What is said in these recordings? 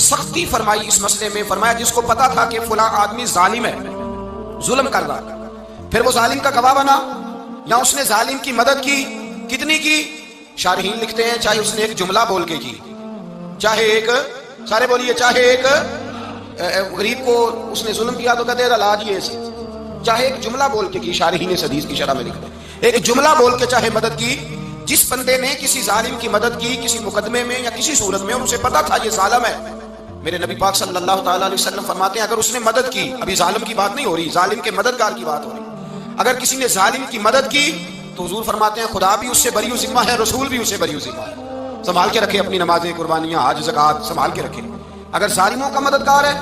سختی فرمائی اس مسئلے میں، فرمایا جس کو پتا تھا کہ فلاں آدمی ظالم ہے، ظلم کر رہا، پھر وہ ظالم کا گواہ بنا یا اس نے ظالم کی مدد کی، کتنی کی؟ شارحین لکھتے ہیں چاہے اس نے ایک جملہ بول کے کی، چاہے ایک، سارے بولیے، چاہے ایک غریب کو اس نے ظلم کیا تو کہتے ہیں علاج یہ سے، چاہے ایک جملہ بول کے کی، شارحین اس حدیث کی شرح میں لکھتے ہیں ایک جملہ بول کے چاہے مدد کی، جس بندے نے کسی ظالم کی مدد کی کسی مقدمے میں یا کسی صورت میں اور اسے پتا تھا یہ ظالم ہے، میرے نبی پاک صلی اللہ تعالیٰ علیہ وسلم فرماتے ہیں اگر اس نے مدد کی، ابھی ظالم کی بات نہیں ہو رہی، ظالم کے مددگار کی بات ہو رہی، اگر کسی نے ظالم کی مدد کی تو حضور فرماتے ہیں خدا بھی اس سے بری و ذمہ ہے، رسول بھی اس سے بری و ذمہ ہے۔ سنبھال کے رکھے اپنی نمازیں، قربانیاں، حج، زکوٰۃ سنبھال کے رکھے۔ اگر ظالموں کا مددگار ہے،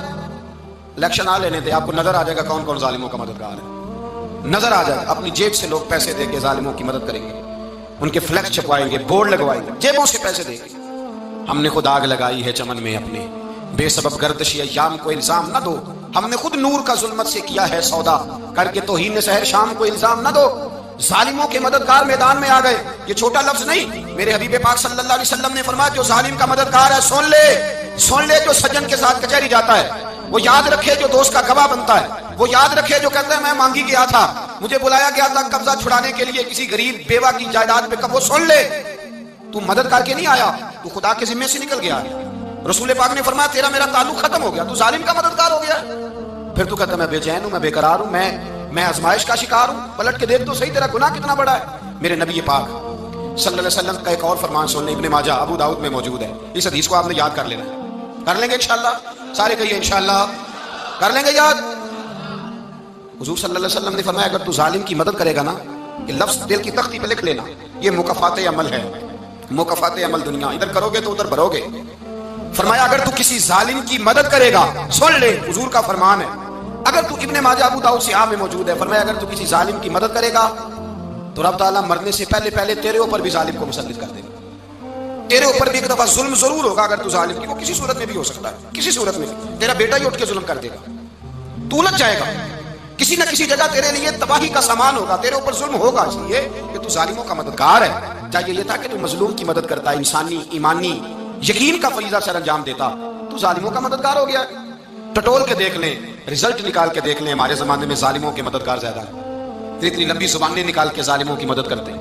الیکشن آ لینے دے، آپ کو نظر آ جائے گا کون کون ظالموں کا مددگار ہے، نظر آ جائے گا، اپنی جیب سے لوگ پیسے دے کے ظالموں کی مدد کریں گے، ان کے فلیکس چھپوائیں گے، بورڈ لگوائیں گے، جیبوں سے پیسے دیں گے۔ ہم نے خود آگ لگائی ہے چمن میں اپنے، بے سبب گردشی ایام کو الزام نہ دو، ہم نے خود نور کا ظلمت سے کیا ہے سودا، کر کے توہین سحر شام کو الزام نہ دو۔ ظالموں کے مددگار میدان میں آ گئے، یہ چھوٹا لفظ نہیں، میرے حبیب پاک صلی اللہ علیہ وسلم نے فرمایا جو ظالم کا مددگار ہے سن لے جو سجن کے ساتھ کچہری جاتا ہے، وہ یاد رکھے جو دوست کا گواہ بنتا ہے، وہ یاد رکھے جو کہتا ہے میں مانگی گیا تھا، مجھے بلایا گیا تھا قبضہ چھڑانے کے لیے کسی غریب بیوہ کی جائیداد پہ، وہ سن لے تو مدد کر کے نہیں آیا، تو خدا کے ذمے سے نکل گیا ہے۔ رسول پاک نے فرمایا تیرا میرا تعلق ختم ہو گیا، تو ظالم کا مددگار ہو گیا، پھر تو کہتا میں بے چین ہوں، میں بے قرار ہوں، میں آزمائش کا شکار ہوں، پلٹ کے دیکھ تو صحیح تیرا گناہ کتنا بڑا ہے۔ میرے نبی پاک صلی اللہ علیہ وسلم کا ایک اور فرمان سن لیں، ابن ماجہ ابو داؤد میں موجود ہے، اس حدیث کو آپ نے یاد کر لینا ہے، کر لیں گے انشاءاللہ، سارے کہیے انشاءاللہ کر لیں گے یاد۔ حضور صلی اللہ علیہ وسلم نے فرمایا اگر تو ظالم کی مدد کرے گا نا، یہ لفظ دل کی تختی پہ لکھ لینا، یہ مکافات عمل ہے، مکافات عمل دنیا، ادھر کرو گے تو ادھر بھرو گے۔ فرمایا اگر تو کسی ظالم کی مدد کرے گا، سن لے حضور کا فرمان ہے، اگر تو ابن ماجہ ابو داؤد سے میں موجود ہے، فرمایا اگر تو کسی ظالم کی مدد کرے گا تو رب تعالیٰ مرنے سے پہلے تیرے اوپر بھی ظالم کو مسلط کر دے گا، تیرے اوپر بھی ایک دفعہ ظلم ضرور ہوگا اگر تو ظالم کی، وہ کسی صورت میں بھی ہو سکتا ہے، کسی صورت میں تیرا بیٹا ہی اٹھ کے ظلم کر دے گا، تو الجھ جائے گا، کسی نہ کسی جگہ تیرے لیے تباہی کا سامان ہوگا، تیرے اوپر ظلم ہوگا، اس لیے کہ تو ظالموں کا مددگار ہے۔ چاہیے یہ تھا کہ تو مظلوم کی مدد کرتا ہے، انسانی ایمانی یقین کا فریضہ سر انجام دیتا، تو ظالموں کا مددگار ہو گیا۔ ٹٹول کے دیکھ لیں، رزلٹ نکال کے دیکھ لیں، ہمارے زمانے میں ظالموں کے مددگار زیادہ ہیں، اتنی لمبی زبانیں نکال کے ظالموں کی مدد کرتے ہیں،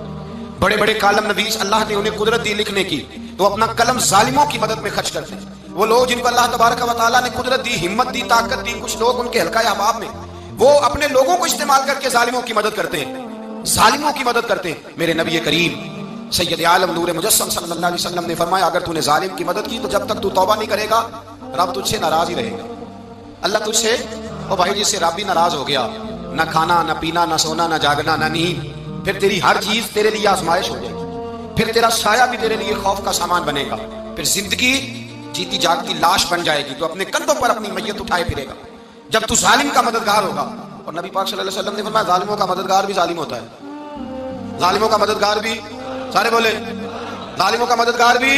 بڑے بڑے کالم نویس اللہ نے انہیں قدرت دی لکھنے کی، تو اپنا قلم ظالموں کی مدد میں خرچ کرتے ہیں۔ وہ لوگ جن کو اللہ تبارک و تعالیٰ نے قدرت دی، ہمت دی، طاقت دی، کچھ لوگ ان کے حلقہ احباب میں، وہ اپنے لوگوں کو استعمال کر کے ظالموں کی مدد کرتے ہیں، ظالموں کی مدد کرتے ہیں۔ میرے نبی کریم سید عالم نور مجسم صلی اللہ علیہ وسلم نے فرمایا اگر تو نے ظالم کی مدد کی تو جب تک تو توبہ نہیں کرے گا رب تجھ سے ناراض ہی رہے گا، اللہ تجھ سے، او بھائی جس سے رب بھی ناراض ہو گیا، نہ کھانا نہ پینا نہ سونا نہ جاگنا نہ نیند، پھر تیری ہر چیز تیرے لیے آزمائش ہو جائے گی، پھر تیرا سایہ بھی تیرے لیے خوف کا سامان بنے گا، پھر زندگی جیتی جاگتی لاش بن جائے گی، تو اپنے کندھوں پر اپنی میت اٹھائے پھرے گا جب تو ظالم کا مددگار ہوگا۔ اور نبی پاک صلی اللہ علیہ وسلم نے فرمایا ظالموں کا مددگار بھی ظالم ہوتا ہے، ظالموں کا مددگار بھی، سارے بولے ظالموں کا مددگار بھی،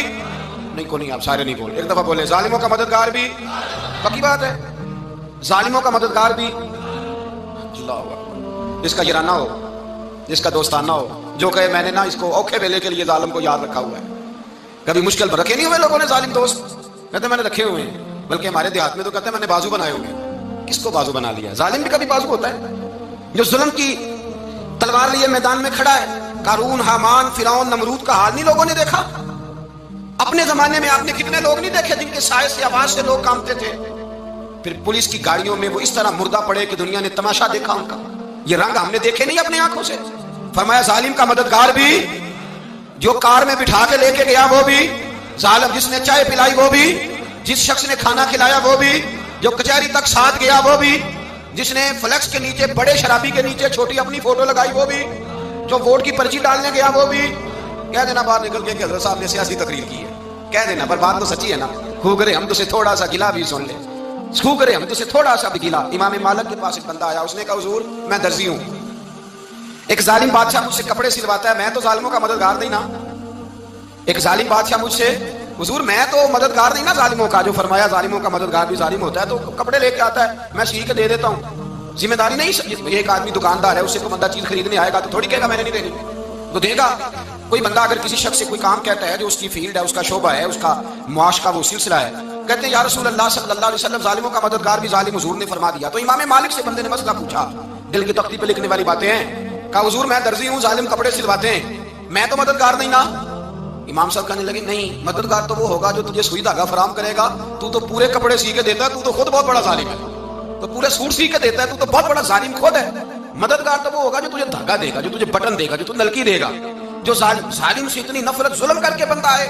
نہیں کو نہیں، آپ سارے نہیں بولے، ایک دفعہ بولے ظالموں کا مددگار بھی، پکی بات ہے، ظالموں کا مددگار بھی، اللہ اکبر، جس کا یارانہ ہو، جس کا دوستانہ ہو، جو کہے میں نے نا اس کو اوکھے بیلے کے لیے ظالم کو یاد رکھا ہوا ہے، کبھی مشکل پر رکھے نہیں ہوئے لوگوں نے ظالم دوست، کہتے میں نے رکھے ہوئے ہیں، بلکہ ہمارے دیہات میں تو کہتے ہیں میں نے بازو بنائے ہوئے ہیں، کس کو بازو بنا لیا؟ ظالم بھی کبھی بازو ہوتا ہے، جو ظلم کی تلوار لیے میدان میں کھڑا ہے۔ قارون، حامان، فرعون، نمرود کا حال نہیں لوگوں نے دیکھا؟ اپنے زمانے میں آپ نے کتنے لوگ نہیں دیکھے جن کے سائے سے آواز سے لوگ کانپتے تھے؟ پھر پولیس کی گاڑیوں میں وہ اس طرح مردہ پڑے کہ دنیا نے تماشا دیکھا ان کا، یہ رنگ ہم نے دیکھے نہیں اپنی آنکھوں سے۔ فرمایا ظالم کا مددگار بھی، جو کار میں بٹھا کے لے کے گیا وہ بھی ظالم، جس نے چائے پلائی وہ بھی، جس شخص نے کھانا کھلایا وہ بھی، جو کچہری تک ساتھ گیا وہ بھی، جس نے فلیکس کے نیچے بڑے شرابی کے نیچے چھوٹی اپنی فوٹو لگائی وہ بھی، جو ووٹ کی پرچی ڈالنے گیا وہ بھی۔ کہہ دینا باہر نکل کے کہ حضرت صاحب نے سیاسی تقریر کی ہے، کہہ دینا، پر بات تو سچی ہے نا، خوگرے ہم تو سے تھوڑا سا گلا بھی سن لے، خوگرے ہم تو سے تھوڑا سا بھی گلا۔ امام مالک کے پاس ایک بندہ آیا، اس نے کہا حضور میں درزی ہوں، ایک ظالم بادشاہ مجھ سے کپڑے سلواتا ہے، میں تو ظالموں کا مددگار نہیں نا، ایک ظالم بادشاہ مجھ سے، حضور میں تو مددگار نہیں نا ظالموں کا، جو فرمایا ظالموں کا مددگار بھی ظالم ہوتا ہے، تو کپڑے لے کے آتا ہے میں سی کے دے دیتا ہوں، ذمہ داری نہیں۔ ایک آدمی دکاندار ہے، اس سے کوئی بندہ چیز خریدنے آئے گا تو تھوڑی کہے گا میں نے نہیں دینی، تو دے گا۔ کوئی بندہ اگر کسی شخص سے کوئی کام کہتا ہے جو اس کی فیلڈ ہے، اس کا شعبہ ہے، اس کا معاش کا وہ سلسلہ ہے، کہتے ہیں یا رسول اللہ صلی اللہ علیہ وسلم ظالموں کا مددگار بھی ظالم حضور نے فرما دیا. تو امام مالک سے بندے نے مسئلہ پوچھا، دل کی تختی پہ لکھنے والی باتیں ہیں. کہا حضور میں درزی ہوں، ظالم کپڑے سلواتے ہیں، میں تو مددگار نہیں نا. امام صاحب کہنے لگے نہیں، مددگار تو وہ ہوگا جو تجھے سوئی دھاگا فراہم کرے گا. تو پورے کپڑے سی کے دیتا ہے، تو خود بہت بڑا ظالم ہے. تو پورے سوٹ سی کے دیتا ہے، تو بہت بڑا ظالم خود ہے. مددگار تو وہ ہوگا جو تجھے دھاگا دے گا، جو تجھے بٹن دے گا، جو تجھے نلکی دے گا. جو ظالم سے اتنی نفرت ظلم کر کے بندہ ہے.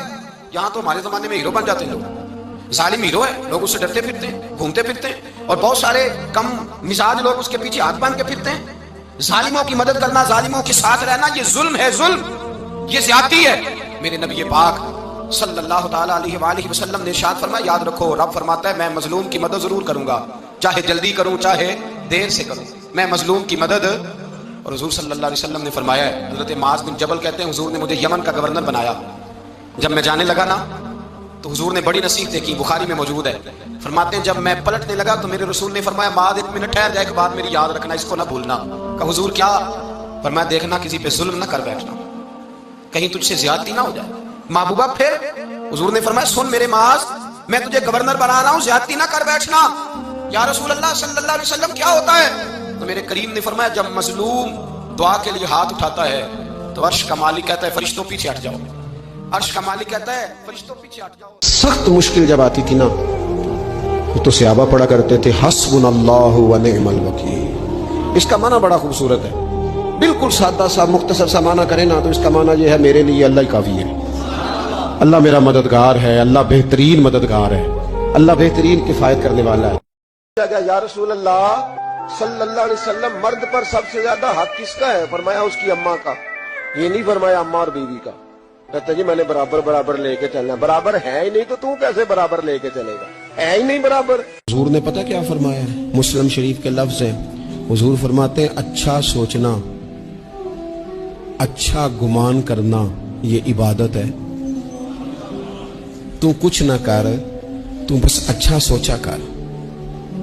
یہاں تو ہمارے زمانے میں ہیرو بن جاتے ہیں لوگ. ظالم ہیرو ہے، لوگ اس سے ڈرتے پھرتے ہیں، گھومتے پھرتے ہیں. اور بہت سارے کم مزاج لوگ اس کے پیچھے ہاتھ باندھ کے پھرتے ہیں. ظالموں کی مدد کرنا، ظالموں کے ساتھ رہنا، یہ ظلم ہے، ظلم، یہ زیادتی ہے. میرے نبی پاک صلی اللہ تعالی علیہ وآلہ وسلم نے ارشاد فرمایا، یاد رکھو رب فرماتا ہے میں مظلوم کی مدد ضرور کروں گا، چاہے جلدی کروں چاہے دیر سے کروں، میں مظلوم کی مدد. اور حضور صلی اللہ علیہ وسلم نے فرمایا ہے، حضرت معاذ بن جبل کہتے ہیں حضور نے مجھے یمن کا گورنر بنایا. جب میں جانے لگا نا تو حضور نے بڑی نصیحتیں کی، بخاری میں موجود ہے. فرماتے ہیں جب میں پلٹنے لگا تو میرے رسول نے فرمایا معاذ ایک منٹ ٹھہر جا، ایک بات میری یاد رکھنا، اس کو نہ بھولنا. کہ حضور کیا؟ فرمایا دیکھنا کسی پہ ظلم نہ کر بیٹھنا، کہیں تجھ سے زیادتی نہ ہو جائے. محبوبہ پھر حضور نے فرمایا سن میرے معاذ، میں تجھے گورنر بنا رہا ہوں، زیادتی نہ کر بیٹھنا. یا رسول اللہ صلی اللہ علیہ وسلم کیا ہوتا ہے؟ تو میرے کریم نے فرمایا جب مظلوم دعا کے لیے ہاتھ اٹھاتا ہے تو عرش کا مالک کہتا ہے فرشتوں پیچھے ہٹ جاؤ. عرش کا مالک کہتا ہے فرشتوں پیچھے ہٹ جاؤ. سخت مشکل جب آتی تھی نا تو صحابہ پڑھا کرتے تھے حسبنا اللہ و نعم الوکیل. اس کا معنی بڑا خوبصورت ہے، بالکل سادہ سا مختصر سا معنی کرے نا تو اس کا معنی یہ ہے میرے لیے اللہ ہی کافی ہے، اللہ میرا مددگار ہے، اللہ بہترین مددگار ہے، اللہ بہترین کفایت کرنے والا ہے. یا رسول اللہ صلی اللہ علیہ وسلم مرد پر سب سے زیادہ حق کس کا ہے؟ فرمایا اس کی اماں کا. یہ نہیں فرمایا اماں اور بیوی کا. کہتے جی میں نے برابر برابر لے کے چلنا. برابر ہے ہی نہیں تو کیسے برابر لے کے چلے گا؟ ہے ہی نہیں برابر. حضور نے پتہ کیا فرمایا ہے؟ مسلم شریف کے لفظ ہیں، حضور فرماتے ہیں اچھا سوچنا، اچھا گمان کرنا یہ عبادت ہے. تو کچھ نہ کر، تو بس اچھا سوچا کر،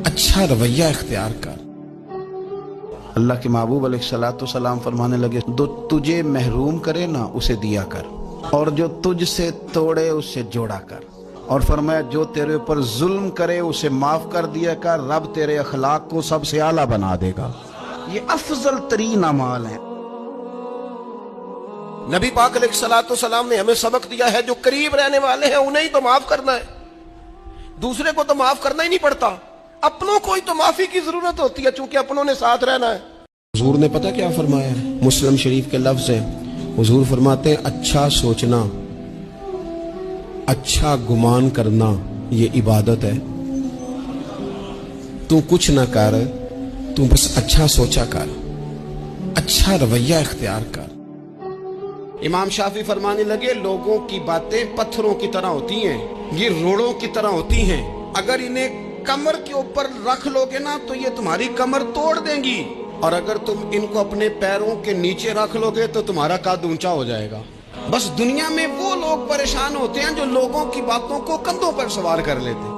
اچھا رویہ اختیار کر. اللہ کے محبوب علیہ الصلوۃ والسلام فرمانے لگے جو تجھے محروم کرے نا اسے دیا کر، اور جو تجھ سے توڑے اسے جوڑا کر. اور فرمایا جو تیرے اوپر ظلم کرے اسے معاف کر دیا کر، رب تیرے اخلاق کو سب سے اعلیٰ بنا دے گا. یہ افضل ترین اعمال ہیں. نبی پاک علیہ الصلوۃ والسلام نے ہمیں سبق دیا ہے جو قریب رہنے والے ہیں انہیں ہی تو معاف کرنا ہے، دوسرے کو تو معاف کرنا ہی نہیں پڑتا. اپنوں کو ہی تو معافی کی ضرورت ہوتی ہے چونکہ اپنوں نے ساتھ رہنا ہے. حضور نے پتہ کیا فرمایا ہے؟ مسلم شریف کے لفظ ہیں، حضور فرماتے ہیں اچھا سوچنا، اچھا گمان کرنا یہ عبادت ہے. تو کچھ نہ کر، تو بس اچھا سوچا کر، اچھا رویہ اختیار کر. امام شافعی فرمانے لگے لوگوں کی باتیں پتھروں کی طرح ہوتی ہیں، یہ روڑوں کی طرح ہوتی ہیں، اگر انہیں کمر کے اوپر رکھ لو گے نا تو یہ تمہاری کمر توڑ دیں گی، اور اگر تم ان کو اپنے پیروں کے نیچے رکھ لو گے تو تمہارا قد اونچا ہو جائے گا. بس دنیا میں وہ لوگ پریشان ہوتے ہیں جو لوگوں کی باتوں کو کندھوں پر سوار کر لیتے ہیں.